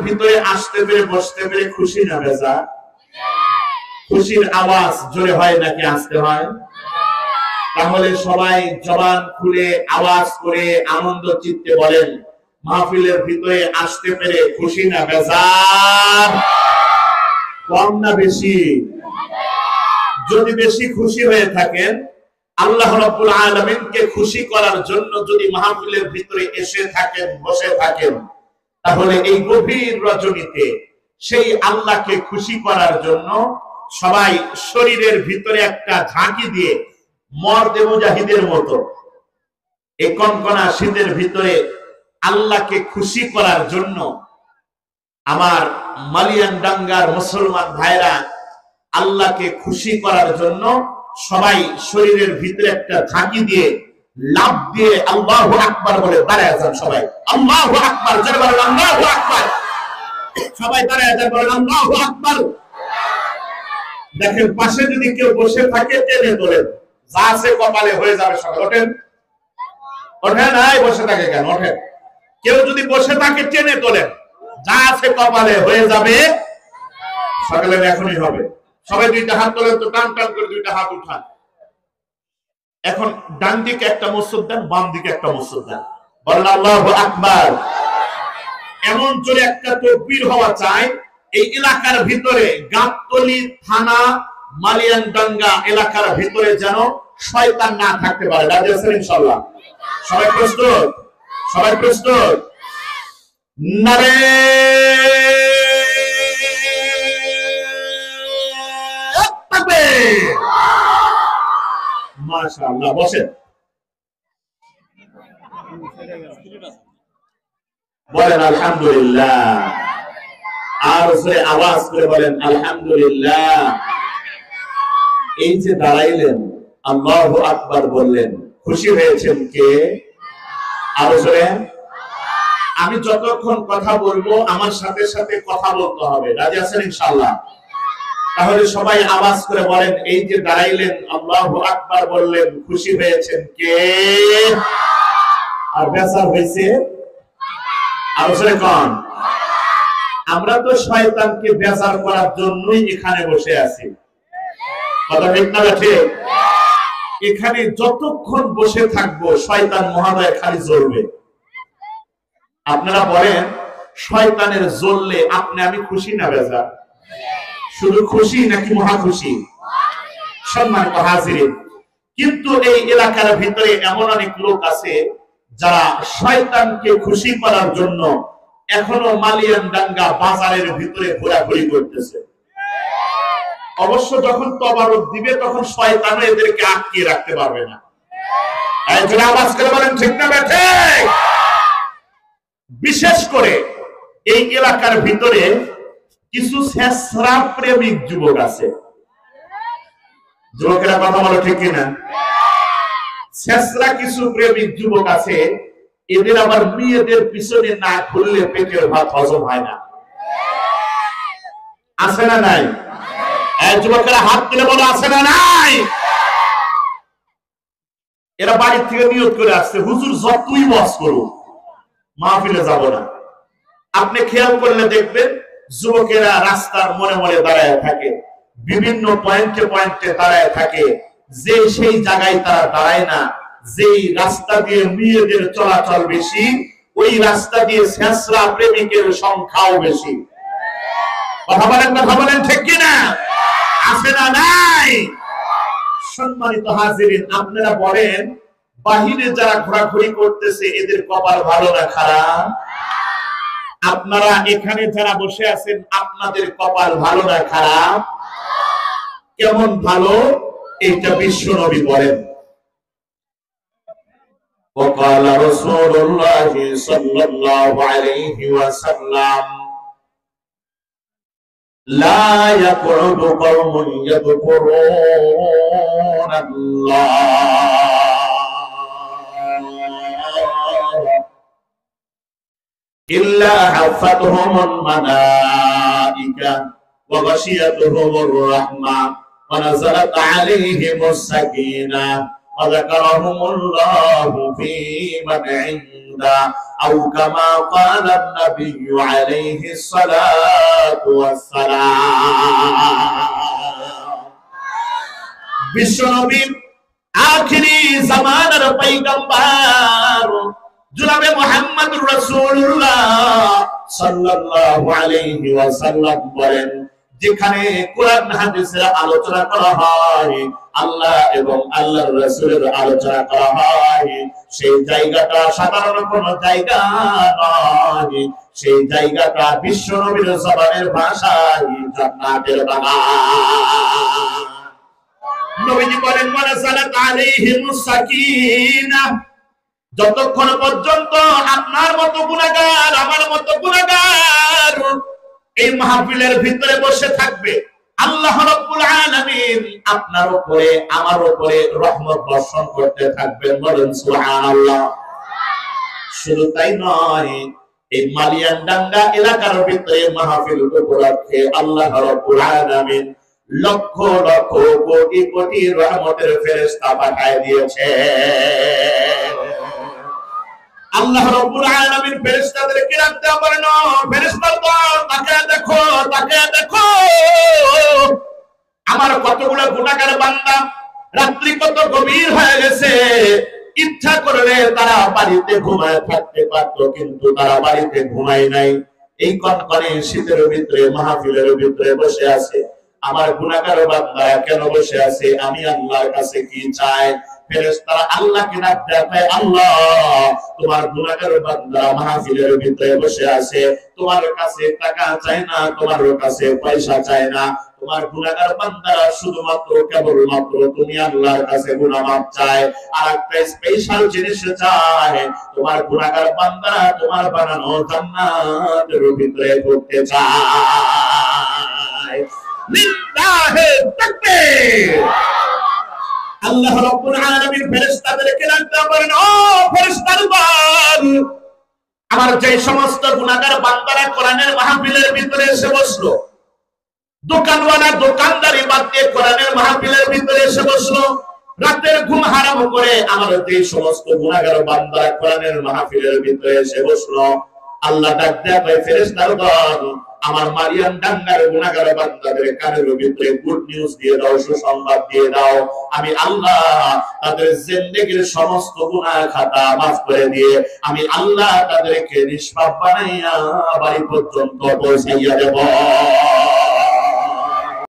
ভিতরে আসতে পেরে বসতে পেরে খুশি না বেজা? খুশির আওয়াজ জোরে হয় নাকি আসতে হয়? তাহলে সবাই জবান খুলে আওয়াজ করে আনন্দ চিত্তে বলেন, মাহফিলের ভিতরে আসতে পেরে খুশি না বেজার? কম না বেশি? যদি বেশি খুশি হয়ে থাকেন, আল্লাহ রাব্বুল আলামিনকে খুশি করার জন্য যদি মাহফিলের ভিতরে এসে থাকেন, বসে থাকেন, তাহলে এই গভীর রজনীতে সেই আল্লাহকে খুশি করার জন্য সবাই শরীরের ভিতরে একটা ঝাঁকি দিয়ে মর্দে মুজাহিদের মতো এই কনকনা শীতের ভিতরে আল্লাহকে খুশি করার জন্য আমার মালিয়ানডাঙ্গার মুসলমান ভাইরা আল্লাহকে খুশি করার জন্য সবাই শরীরের ভিতরে একটা ঝাঁকি দিয়ে লাভ দিয়ে আল্লাহু আকবার বলে দাঁড়ায় যান। সবাই আল্লাহু আকবার জোরে বলেন, আল্লাহু আকবার। সবাই দাঁড়ায় যান, বলেন আল্লাহু আকবার। দেখেন পাশে যদি কেউ বসে থাকে টেনে তোলেন, যা আছে কপালে হয়ে যাবে। সকাল ওঠেন, ওঠেন, নাই বসে থাকে কেন? ওঠেন। কেউ যদি বসে থাকে টেনে তোলেন, যা আছে কপালে হয়ে যাবে। সকালে এখনই হবে। সবাই দুইটা হাত তোলেন তো, টান টান করে দুইটা হাত উঠান। এখন ডান দিকে একটা মুসুদ দেন, বাম দিকে একটা মুসুদ দেন, বলেন আল্লাহু আকবার। এমন জোরে একটা তাকবীর হওয়া চাই এই এলাকার ভিতরে, গাবতলী থানা মালিয়ানডাঙ্গা এলাকার ভিতরে যেন শয়তান না থাকতে পারে। রাজি আছেন ইনশাআল্লাহ? সবাই প্রস্তুত? সবাই প্রস্তুত? নারে তাকবীর! মাশাআল্লাহ। বসেন, বলেন আলহামদুলিল্লাহ। আর জোরে আওয়াজ করে বলেন আলহামদুলিল্লাহ। এই যে দাঁড়াইলেন, আল্লাহু আকবার বললেন, খুশি হয়েছেন কে? আরো জোরে। আমি যতক্ষণ কথা বলবো আমার সাথে সাথে কথা বলতে হবে। রাজি আছেন ইনশাআল্লাহ? তাহলে সবাই আওয়াজ করে বলেন, এই যে দাঁড়াইলেন, আল্লাহু আকবার বললেন, খুশি হয়েছেন কে? আর বেজার হয়েছে? আরো জোরে কোন? আমরা তো শয়তানকে বেজার করার জন্যই এখানে বসে আছি। কথা ঠিক না ঠিক? এখানে যতক্ষণ বসে থাকবো শয়তান মহাদয় খালি জ্বলবে। আপনারা বলেন, শয়তানের জ্বললে আপনি আমি খুশি না বেজার? শুধু খুশি নাকি মহা খুশি? সম্মানিত হাজিরিন, কিন্তু এই এলাকার ভিতরে এমন অনেক লোক আছে যারা শয়তানকে খুশি করার জন্য এখনো মালিয়ানডাঙ্গা বাজারের ভিতরে ঘোরাঘুরি করতেছে। অবশ্য যখন তবারক দিবে তখন শয়তানও এদেরকে আটকে রাখতে পারবে না। একজন আওয়াজ করে বলেন ঠিক না ঠিক? বিশেষ করে এই এলাকার ভিতরে কিছু ছেঁচড়া প্রেমিক যুবক আছে। যুবকেরা কথা বলো ঠিক কিনা? ছেঁচড়া কিছু প্রেমিক যুবক আছে, এদের আবার মেয়েদের পিছনে না খুললে পেটের ভাত হজম হয় না। আছে না নাই? যুবকেরা হাত তুলে বলো, আছে না নাই? এরা বাড়ির থেকে নিয়ত করে আসছে, হুজুর যতই ওয়াজ করুন মাহফিলে যাব না। আপনি খেয়াল করলে দেখবেন যুবকেরা রাস্তার মনে মনে দাঁড়ায় থাকে, বিভিন্ন পয়েন্টে পয়েন্টে দাঁড়ায় থাকে। যে সেই জায়গায় তারা দাঁড়ায় না, যেই রাস্তা দিয়ে মেয়েদের চলাচল বেশি, ওই রাস্তা দিয়ে ছেঁচড়া প্রেমিকের সংখ্যাও বেশি। কথা বলেন ঠিক কিনা? আছে না নাই? সম্মানিত হাজিরিন, আপনারা বলেন, বাহিরে যারা ঘোরাঘুরি করতেছে এদের কপাল ভালো না খারাপ? আপনারা এখানে যারা বসে আছেন আপনাদের কপাল ভালো না খারাপ? কেমন ভালো? এটা বিশ্ব নবী বলেন। وقال رسول الله صلى الله عليه وسلم لا يقعد قوم يذكرون الله إلا حفتهم الملائكة وغشيتهم الرحمة ونزلت عليهم السكينة وذكرهم الله في من عنده الهدى أو كما قال النبي عليه الصلاة والسلام বিশ্বনবী আখিরি জামানার পয়গম্বর জনাবে মুহাম্মদুর রাসূলুল্লাহ সাল্লাল্লাহু আলাইহি ওয়াসাল্লাম বলেন, যেখানে কোরআন হাদিসের আলোচনা করা হয়, আল্লাহ এবং আল্লাহর রাসূলের আলোচনা করা হয়, সেই জায়গাটা সাধারণ কোনো জায়গা নয়, সেই জায়গাটা বিশ্বনবীর জবানের ভাষায় জান্নাতের বাগান। নবীজি বলেন, ওয়ানাযালাত আলাইহিমুস সাকিনাহ, যতক্ষণ পর্যন্ত আপনার মতো গুনাহগার, আমার মতো গুনাহগার এই মাহফিলের ভিতরে বসে থাকবে, আল্লাহ রাব্বুল আলামিন আপনার উপরে আমার উপরে রহমত বর্ষণ করতে থাকবেন। বলেন সুবহানাল্লাহ। শুধু তাই নয়, এই মালিয়ানডাঙ্গা এলাকার ভিতরে মাহফিল উপলক্ষে আল্লাহ রাব্বুল আলামিন লক্ষ লক্ষ কোটি কোটি রহমতের ফেরেশতা পাঠিয়ে দিয়েছে। আল্লাহ রাব্বুল আলামিন ফেরেশতাদেরকে ডাকতে পারেন, ফেরেশতাগণ তাকিয়ে দেখো, তাকিয়ে দেখো, আমার কতগুলো গুনাহগার বান্দা, রাত্রি কত গভীর হয়ে গেছে, ইচ্ছা করলে তারা বাড়িতে ঘুমায় থাকতে পারতো, কিন্তু তারা বাড়িতে ঘুমায় নাই, এই কনকনে শীতের ভিতরে মাহফিলের ভিতরে বসে আছে। আমার গুনাহগার বান্দা কেন বসে আছে? আমি আল্লাহর কাছে কি চাই? ফেরেশতারা আল্লাহকে ডাক দেয়, আল্লাহ তোমার গুনাহগার বান্দা মাহফিলের ভিতরে বসে আছে, তোমার কাছে টাকা চায় না, তোমার কাছে পয়সা চায় না, তোমার গুনাহগার বান্দারা শুধুমাত্র কেবলমাত্র তুমি আল্লাহর কাছে গুনাহ মাফ চায়, আর একটা স্পেশাল জিনিস চায়, তোমার গুনাহগার বান্দারা তোমার বানানো জান্নাতের ভিতরে ঢুকতে চায়। লিল্লাহি তাকবীর। আল্লাহ রাব্বুল আলামিন ফেরেশতাদেরকে ডাকতে পারেন, ও ফেরেশতাগণ, আমার যে সমস্ত গুনাহগার বান্দারা কোরআনের মাহফিলের ভিতরে এসে বসলো, দোকানওয়ালা দোকানদারি বাদ দিয়ে কোরআনের মাহফিলের ভিতরে এসে বসলো, রাতের ঘুম হারাম করে আমার যে সমস্ত গুনাহগার বান্দারা কোরআনের মাহফিলের ভিতরে এসে বসলো, আল্লাহ ডাক দেয়া হয়, ফেরেশতাগণ, আমার মারিয়াম ডাঙ্গার গুনাহগার বান্দাদের কানের ভিতরে গুড নিউজ দিয়ে দাও, সুসংবাদ দিয়ে দাও, আমি আল্লাহ তাদের জিন্দেগীর সমস্ত গুনাহ খাতা মাফ করে দিয়ে আমি আল্লাহ তাদেরকে নিষ্পাপ বানাইয়া বাড়ি পর্যন্ত পৌঁছাইয়া দেব।